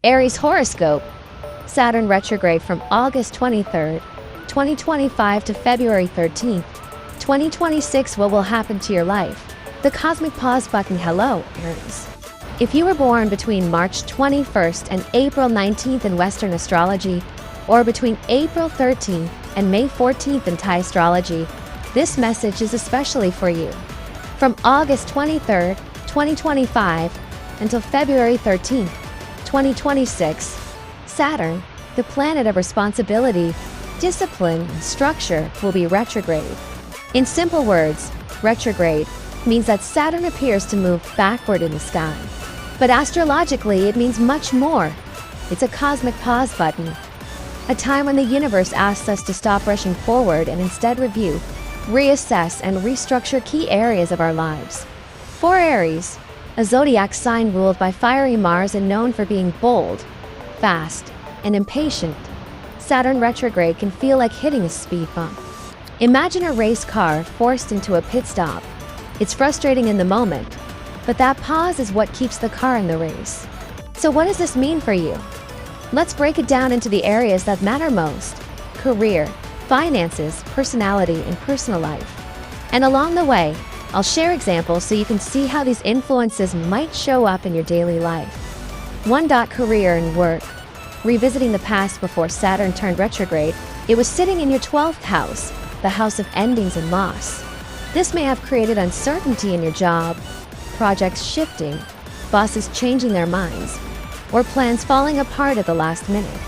Aries horoscope. Saturn retrograde from August 23rd, 2025 to February 13th, 2026. What will happen to your life? The cosmic pause button. Hello, Aries. If you were born between March 21st and April 19th in Western astrology, or between April 13th and May 14th in Thai astrology, this message is especially for you. From August 23rd, 2025 until February 13th, 2026, Saturn, the planet of responsibility, discipline, and structure, will be retrograde. In simple words, retrograde means that Saturn appears to move backward in the sky. But astrologically, it means much more. It's a cosmic pause button, a time when the universe asks us to stop rushing forward and instead review, reassess, and restructure key areas of our lives. For Aries, a zodiac sign ruled by fiery Mars and known for being bold, fast, and impatient, Saturn retrograde can feel like hitting a speed bump. Imagine a race car forced into a pit stop. It's frustrating in the moment, but that pause is what keeps the car in the race. So what does this mean for you? Let's break it down into the areas that matter most: career, finances, personality, and personal life. And along the way, I'll share examples so you can see how these influences might show up in your daily life. 1. Career and work. Revisiting the past before Saturn turned retrograde, it was sitting in your 12th house, the house of endings and loss. This may have created uncertainty in your job, projects shifting, bosses changing their minds, or plans falling apart at the last minute.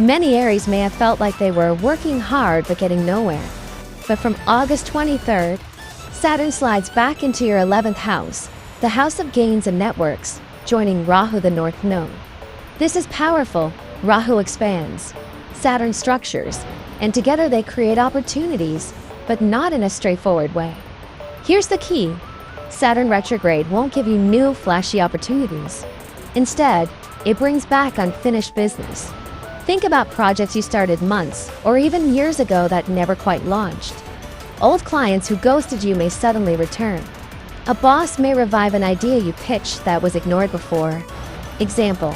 Many Aries may have felt like they were working hard but getting nowhere. But from August 23rd, Saturn slides back into your 11th house, the house of gains and networks, joining Rahu, the North Node. This is powerful. Rahu expands, Saturn structures, and together they create opportunities, but not in a straightforward way. Here's the key: Saturn retrograde won't give you new, flashy opportunities. Instead, it brings back unfinished business. Think about projects you started months or even years ago that never quite launched. Old clients who ghosted you may suddenly return. A boss may revive an idea you pitched that was ignored before. Example: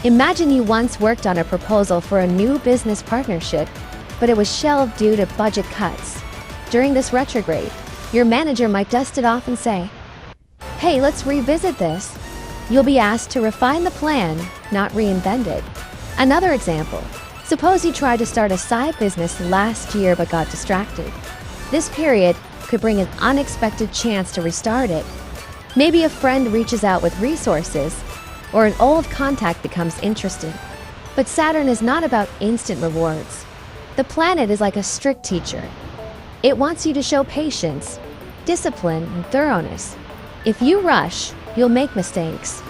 imagine you once worked on a proposal for a new business partnership, but it was shelved due to budget cuts. During this retrograde, your manager might dust it off and say, "Hey, let's revisit this." You'll be asked to refine the plan, not reinvent it. Another example: suppose you tried to start a side business last year but got distracted. This period could bring an unexpected chance to restart it. Maybe a friend reaches out with resources, or an old contact becomes interested. But Saturn is not about instant rewards. The planet is like a strict teacher. It wants you to show patience, discipline, and thoroughness. If you rush, you'll make mistakes.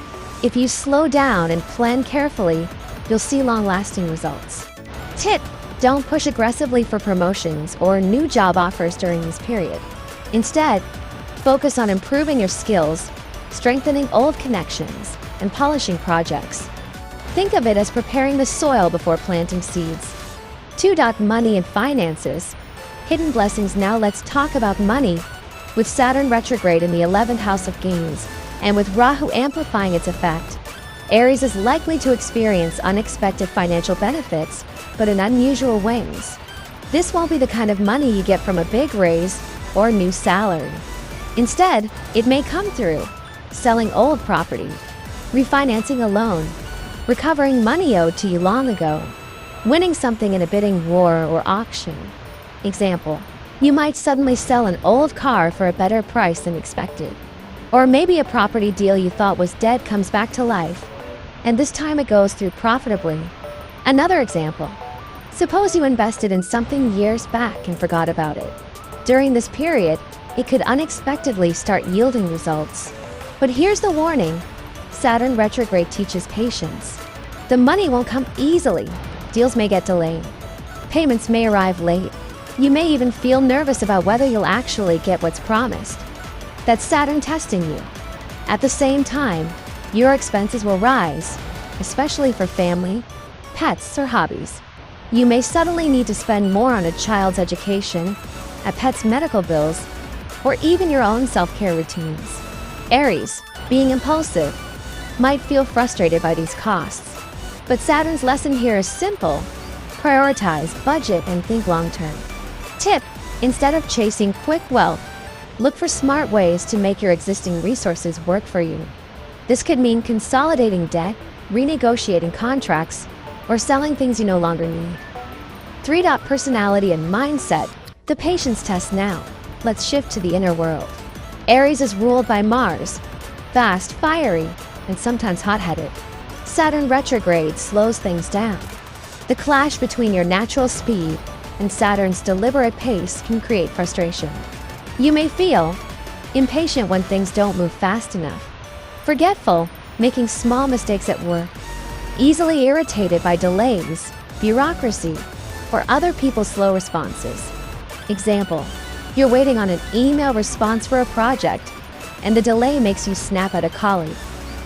If you slow down and plan carefully, you'll see long-lasting results. Tip: don't push aggressively for promotions or new job offers during this period. Instead, focus on improving your skills, strengthening old connections, and polishing projects. Think of it as preparing the soil before planting seeds. 2. Money and finances. Hidden blessings. Now let's talk about money. With Saturn retrograde in the 11th house of gains, and with Rahu amplifying its effect, Aries is likely to experience unexpected financial benefits, but in unusual ways. This won't be the kind of money you get from a big raise or new salary. Instead, it may come through selling old property, refinancing a loan, recovering money owed to you long ago, winning something in a bidding war or auction. Example: you might suddenly sell an old car for a better price than expected. Or maybe a property deal you thought was dead comes back to life, and this time it goes through profitably. Another example: suppose you invested in something years back and forgot about it. During this period, it could unexpectedly start yielding results. But here's the warning: Saturn retrograde teaches patience. The money won't come easily. Deals may get delayed. Payments may arrive late. You may even feel nervous about whether you'll actually get what's promised. That's Saturn testing you. At the same time, your expenses will rise, especially for family, pets, or hobbies. You may suddenly need to spend more on a child's education, a pet's medical bills, or even your own self-care routines. Aries, being impulsive, might feel frustrated by these costs. But Saturn's lesson here is simple. Prioritize, budget, and think long-term. Tip: instead of chasing quick wealth, look for smart ways to make your existing resources work for you. This could mean consolidating debt, renegotiating contracts, or selling things you no longer need. 3. Personality and mindset. The patience test now. Let's shift to the inner world. Aries is ruled by Mars, fast, fiery, and sometimes hot-headed. Saturn retrograde slows things down. The clash between your natural speed and Saturn's deliberate pace can create frustration. You may feel impatient when things don't move fast enough, forgetful, making small mistakes at work, easily irritated by delays, bureaucracy, or other people's slow responses. Example: you're waiting on an email response for a project, and the delay makes you snap at a colleague.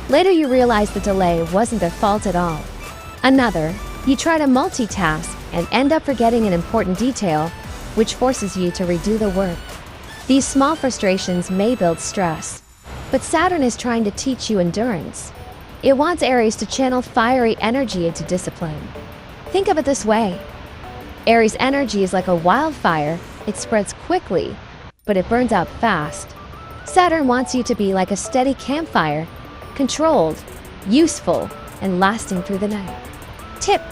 Later you realize the delay wasn't their fault at all. Another: you try to multitask and end up forgetting an important detail, which forces you to redo the work. These small frustrations may build stress, but Saturn is trying to teach you endurance. It wants Aries to channel fiery energy into discipline. Think of it this way. Aries energy is like a wildfire. It spreads quickly, but it burns out fast. Saturn wants you to be like a steady campfire, controlled, useful, and lasting through the night. Tip: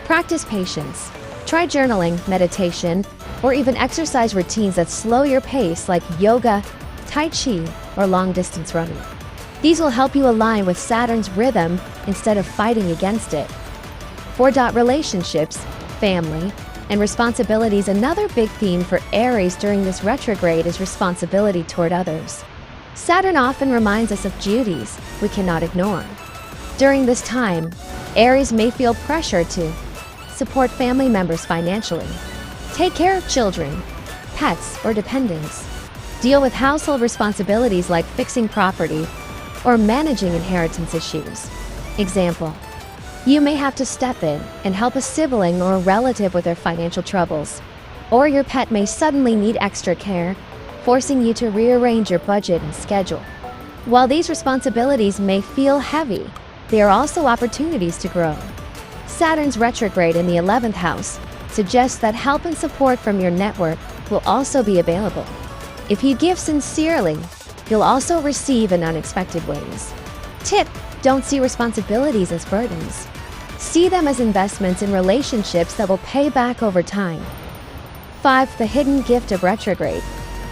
practice patience. Try journaling, meditation, or even exercise routines that slow your pace like yoga, tai chi, or long-distance running. These will help you align with Saturn's rhythm instead of fighting against it. 4. Relationships, family, and responsibilities. Another big theme for Aries during this retrograde is responsibility toward others. Saturn often reminds us of duties we cannot ignore. During this time, Aries may feel pressure to support family members financially, take care of children, pets, or dependents, deal with household responsibilities like fixing property or managing inheritance issues. Example: you may have to step in and help a sibling or a relative with their financial troubles, or your pet may suddenly need extra care, forcing you to rearrange your budget and schedule. While these responsibilities may feel heavy, they are also opportunities to grow. Saturn's retrograde in the 11th house suggests that help and support from your network will also be available. If you give sincerely, you'll also receive in unexpected ways. Tip: don't see responsibilities as burdens. See them as investments in relationships that will pay back over time. 5. The hidden gift of retrograde.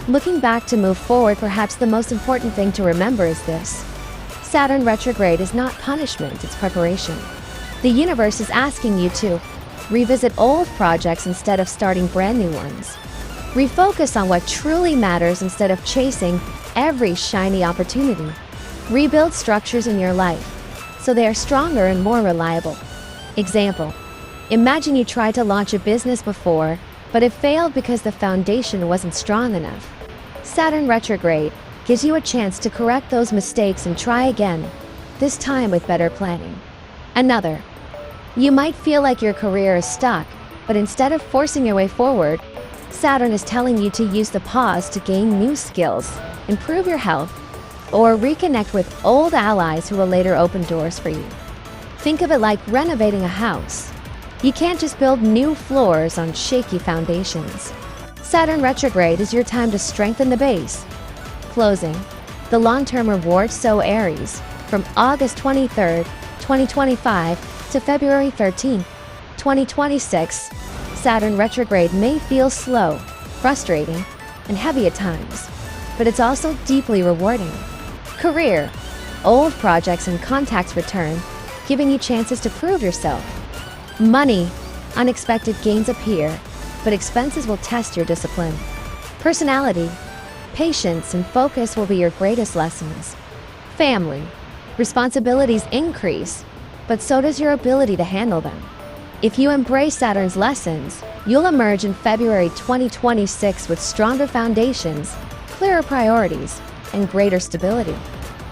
Looking back to move forward, perhaps the most important thing to remember is this: Saturn retrograde is not punishment, it's preparation. The universe is asking you to revisit old projects instead of starting brand new ones. Refocus on what truly matters instead of chasing every shiny opportunity. Rebuild structures in your life so they are stronger and more reliable. Example: imagine you tried to launch a business before, but it failed because the foundation wasn't strong enough. Saturn retrograde gives you a chance to correct those mistakes and try again, this time with better planning. Another: you might feel like your career is stuck, but instead of forcing your way forward, Saturn is telling you to use the pause to gain new skills, improve your health, or reconnect with old allies who will later open doors for you. Think of it like renovating a house. You can't just build new floors on shaky foundations. Saturn retrograde is your time to strengthen the base. Closing. The long-term rewards. So Aries, from August 23rd, 2025 to February 13th, 2026, Saturn retrograde may feel slow, frustrating, and heavy at times, but it's also deeply rewarding. Career. Old projects and contacts return, giving you chances to prove yourself. Money. Unexpected gains appear, but expenses will test your discipline. Personality. Patience and focus will be your greatest lessons. Family. Responsibilities increase, but so does your ability to handle them. If you embrace Saturn's lessons, you'll emerge in February 2026 with stronger foundations, clearer priorities, and greater stability.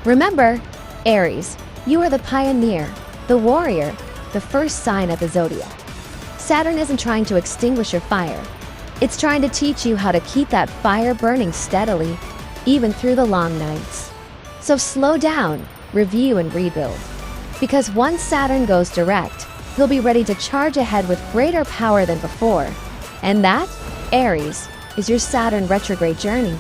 Remember, Aries, you are the pioneer, the warrior, the first sign of the zodiac. Saturn isn't trying to extinguish your fire. It's trying to teach you how to keep that fire burning steadily, even through the long nights. So slow down, review, and rebuild. Because once Saturn goes direct, You'll be ready to charge ahead with greater power than before. And that, Aries, is your Saturn retrograde journey.